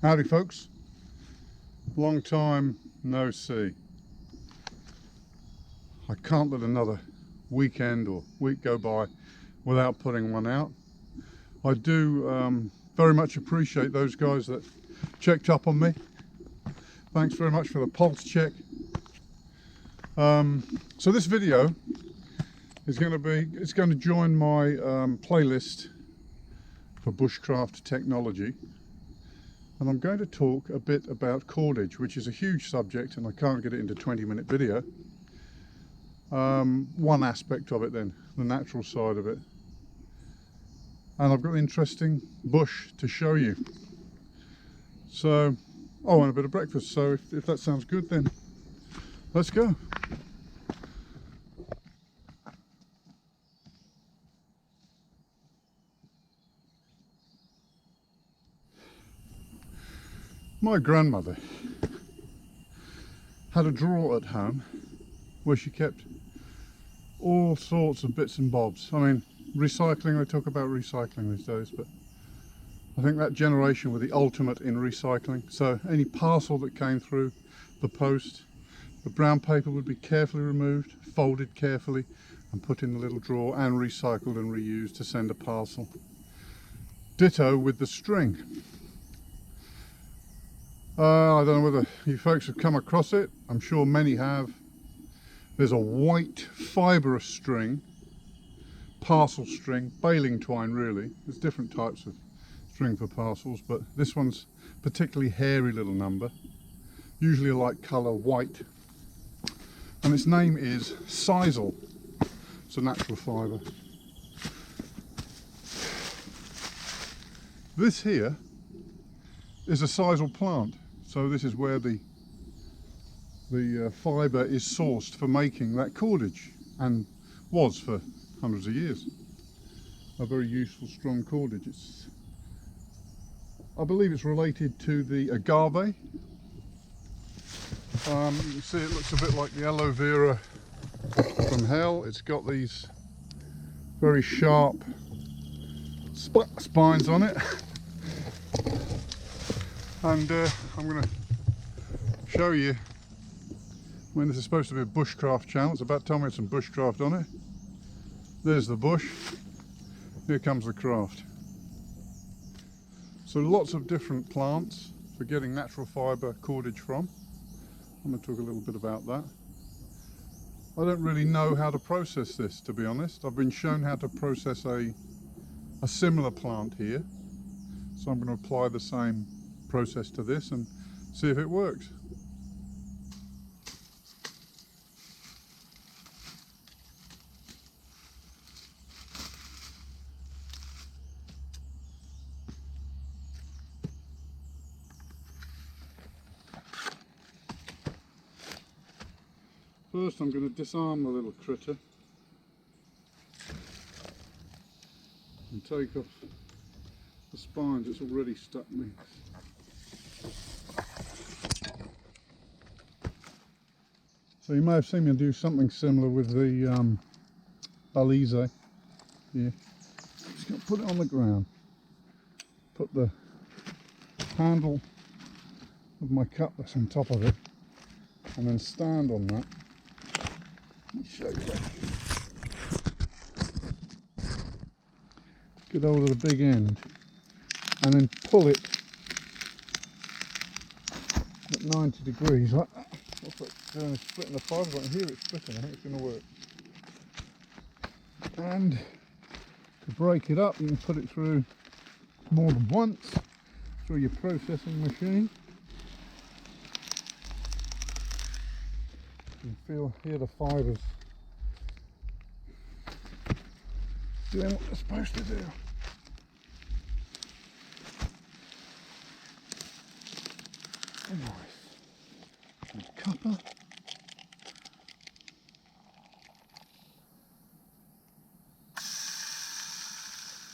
Howdy folks, long time no see. I can't let another weekend or week go by without putting one out. I do very much appreciate those guys that checked up on me. Thanks very much for the pulse check. So this video is going to join my playlist for bushcraft technology. And I'm going to talk a bit about cordage, which is a huge subject and I can't get it into a 20-minute video. One aspect of it then, the natural side of it. And I've got an interesting bush to show you. So, oh, and a bit of breakfast, so if that sounds good then let's go. My grandmother had a drawer at home where she kept all sorts of bits and bobs. I mean, recycling, they talk about recycling these days, but I think that generation were the ultimate in recycling. So any parcel that came through the post, the brown paper would be carefully removed, folded carefully and put in the little drawer and recycled and reused to send a parcel. Ditto with the string. I don't know whether you folks have come across it. I'm sure many have. There's a white fibrous string, parcel string, baling twine really. There's different types of string for parcels, but this one's particularly hairy little number, usually a light colour white, and its name is sisal. It's a natural fibre. This here is a sisal plant. So this is where the fibre is sourced for making that cordage, and was for hundreds of years. A very useful strong cordage. I believe it's related to the agave. You can see it looks a bit like the aloe vera from hell. It's got these very sharp spines on it. And I'm going to show you, I mean, this is supposed to be a bushcraft channel. It's about time we had some bushcraft on it. There's the bush, here comes the craft. So lots of different plants for getting natural fibre cordage from. I'm going to talk a little bit about that. I don't really know how to process this, to be honest. I've been shown how to process a similar plant here, so I'm going to apply the same process to this and see if it works. First I'm going to disarm the little critter and take off the spines. It's already stuck me. So you may have seen me do something similar with the Belize here. Just going to put it on the ground, put the handle of my cutlass on top of it, and then stand on that. Let me show you that. Get hold of the big end, and then pull it at 90 degrees like that. What's that doing? It's splitting the fibre. I can hear it splitting. I think it's going to work. And to break it up, you can put it through more than once through your processing machine. You can hear the fibres doing what they're supposed to do. Nice. And copper.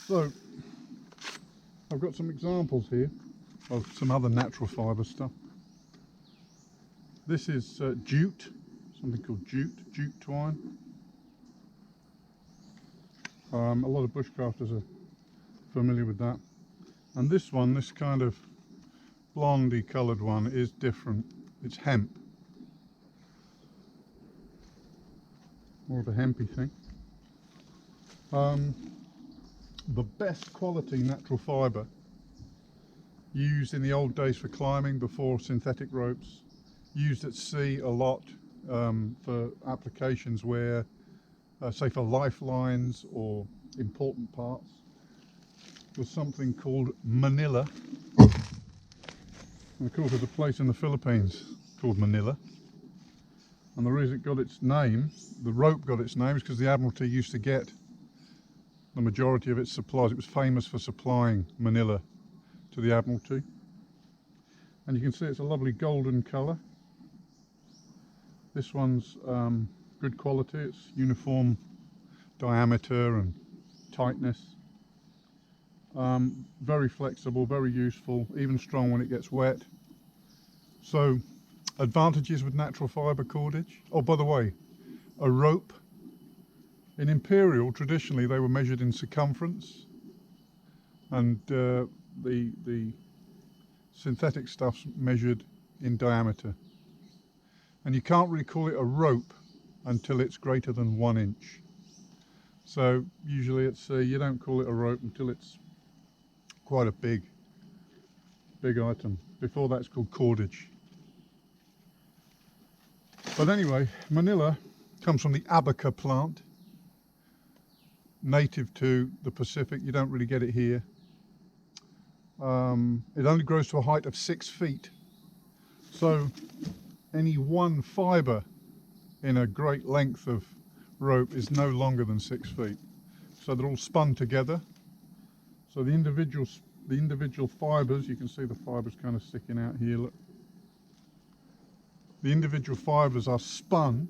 So I've got some examples here of some other natural fibre stuff. This is jute, something called jute twine. A lot of bushcrafters are familiar with that. And this one, this kind of blondie coloured one is different. It's hemp. More of a hempy thing. The best quality natural fibre used in the old days for climbing before synthetic ropes, used at sea a lot for applications where, say for lifelines or important parts, was something called Manila. And of course there's a place in the Philippines called Manila. And the reason it got its name, the rope got its name, is because the Admiralty used to get the majority of its supplies. It was famous for supplying Manila to the Admiralty. And you can see it's a lovely golden colour. This one's good quality. It's uniform diameter and tightness. Very flexible, very useful, even strong when it gets wet. So, advantages with natural fibre cordage. Oh, by the way, a rope. In Imperial, traditionally they were measured in circumference, and the synthetic stuff's measured in diameter. And you can't really call it a rope until it's greater than 1 inch. So usually it's you don't call it a rope until it's quite a big item. Before that it's called cordage. But anyway, Manila comes from the abaca plant, native to the Pacific. You don't really get it here. It only grows to a height of 6 feet. So any one fibre in a great length of rope is no longer than 6 feet. So they're all spun together. So the individual fibres, you can see the fibres kind of sticking out here, look. The individual fibres are spun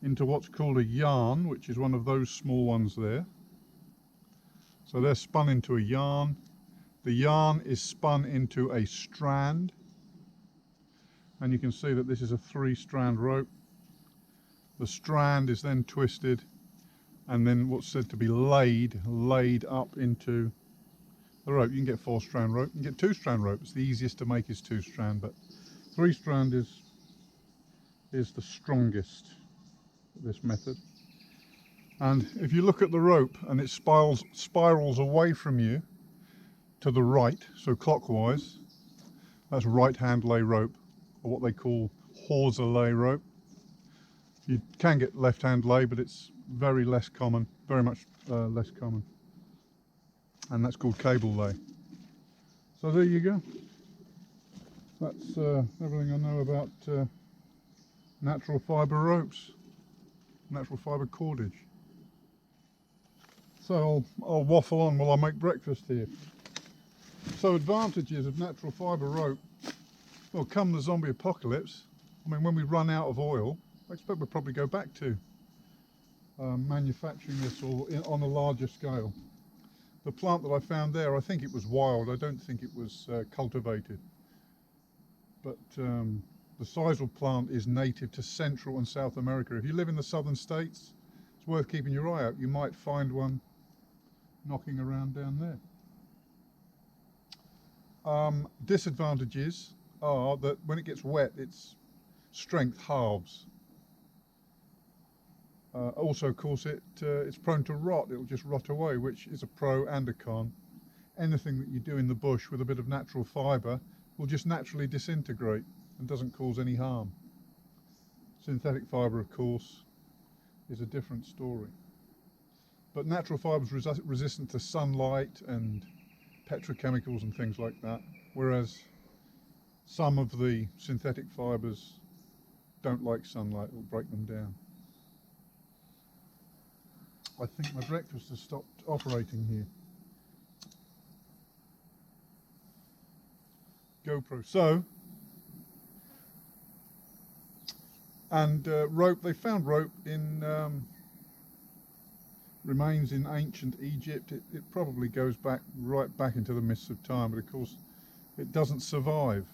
into what's called a yarn, which is one of those small ones there. So they're spun into a yarn. The yarn is spun into a strand. And you can see that this is a 3-strand rope. The strand is then twisted and then what's said to be laid up into the rope. You can get 4-strand rope, you can get 2-strand rope. It's the easiest to make is 2-strand, but 3-strand is the strongest, this method. And if you look at the rope and it spirals away from you to the right, so clockwise, that's right-hand lay rope, or what they call hawser lay rope. You can get left-hand lay, but it's very less common, very much less common. And that's called cable lay. So there you go. That's everything I know about natural fibre ropes, natural fibre cordage. So I'll waffle on while I make breakfast here. So advantages of natural fibre rope. Well, come the zombie apocalypse, I mean, when we run out of oil, I expect we'll probably go back to manufacturing this on a larger scale. The plant that I found there, I think it was wild. I don't think it was cultivated. But the sisal plant is native to Central and South America. If you live in the southern states, it's worth keeping your eye out. You might find one knocking around down there. Disadvantages are that when it gets wet, its strength halves. Also, of course, it's prone to rot. It'll just rot away, which is a pro and a con. Anything that you do in the bush with a bit of natural fibre will just naturally disintegrate and doesn't cause any harm. Synthetic fibre, of course, is a different story. But natural fibre is resistant to sunlight and petrochemicals and things like that, whereas some of the synthetic fibres don't like sunlight, it will break them down. I think my breakfast has stopped operating here. GoPro. So, and rope, they found rope in remains in ancient Egypt. It probably goes back right back into the mists of time, but of course it doesn't survive.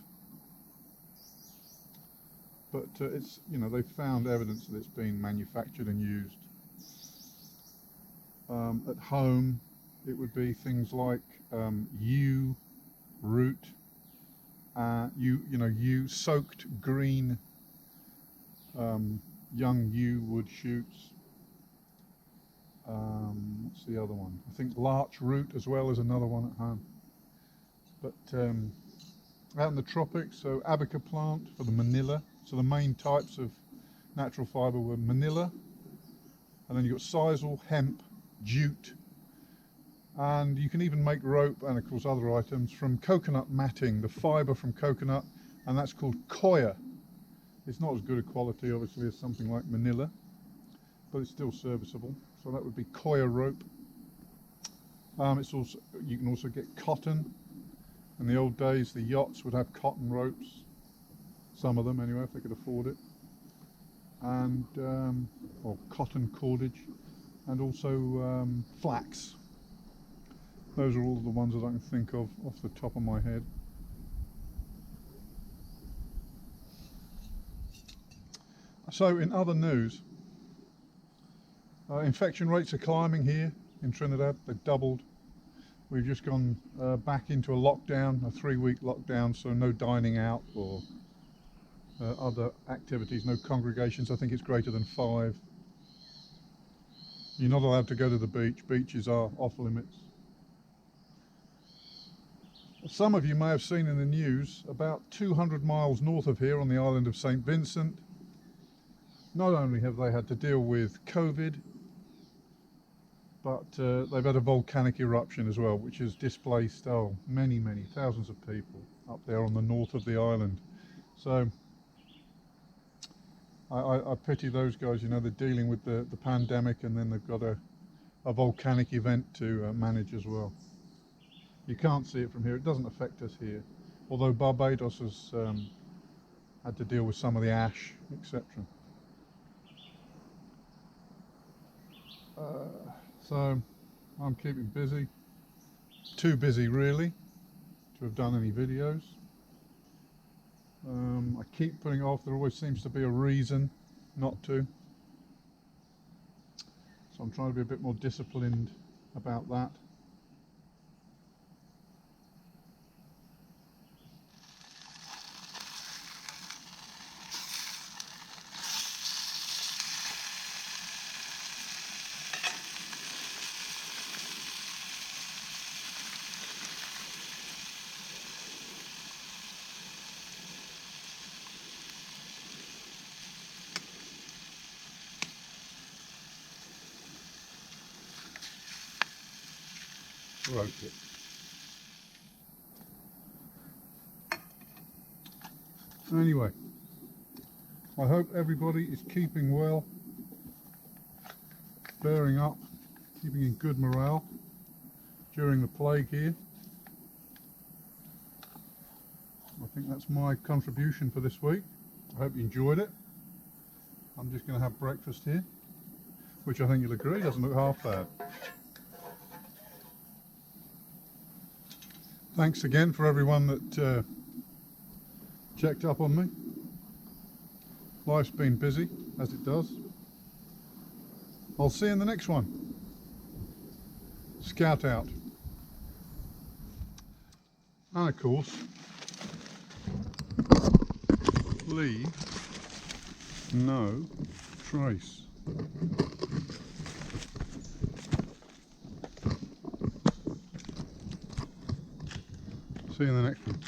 But it's, you know, they've found evidence that it's been manufactured and used. At home, it would be things like yew, root, soaked green young yew wood shoots. What's the other one? I think larch root as well is another one at home. But out in the tropics, so abaca plant for the manila. So the main types of natural fibre were manila, and then you've got sisal, hemp, jute, and you can even make rope and of course other items from coconut matting, the fibre from coconut, and that's called coir. It's not as good a quality obviously as something like manila, but it's still serviceable. So that would be coir rope. It's also, you can also get cotton. In the old days the yachts would have cotton ropes, some of them anyway if they could afford it, and or cotton cordage, and also flax. Those are all the ones that I can think of off the top of my head. So in other news, infection rates are climbing here in Trinidad. They've doubled. We've just gone back into a lockdown, a 3-week lockdown, so no dining out or other activities, no congregations. I think it's greater than 5. You're not allowed to go to the beach. Beaches are off limits. Some of you may have seen in the news, about 200 miles north of here on the island of St. Vincent, not only have they had to deal with COVID, but they've had a volcanic eruption as well, which has displaced many thousands of people up there on the north of the island. So I pity those guys. You know, they're dealing with the pandemic, and then they've got a volcanic event to manage as well. You can't see it from here. It doesn't affect us here, although Barbados has had to deal with some of the ash, etc. So I'm keeping busy, too busy really to have done any videos. I keep putting it off. There always seems to be a reason not to, so I'm trying to be a bit more disciplined about that. Broke it. Anyway, I hope everybody is keeping well, bearing up, keeping in good morale during the plague here. I think that's my contribution for this week. I hope you enjoyed it. I'm just going to have breakfast here, which I think you'll agree doesn't look half bad. Thanks again for everyone that checked up on me. Life's been busy, as it does. I'll see you in the next one. Scout out. And of course, leave no trace. See you in the next one.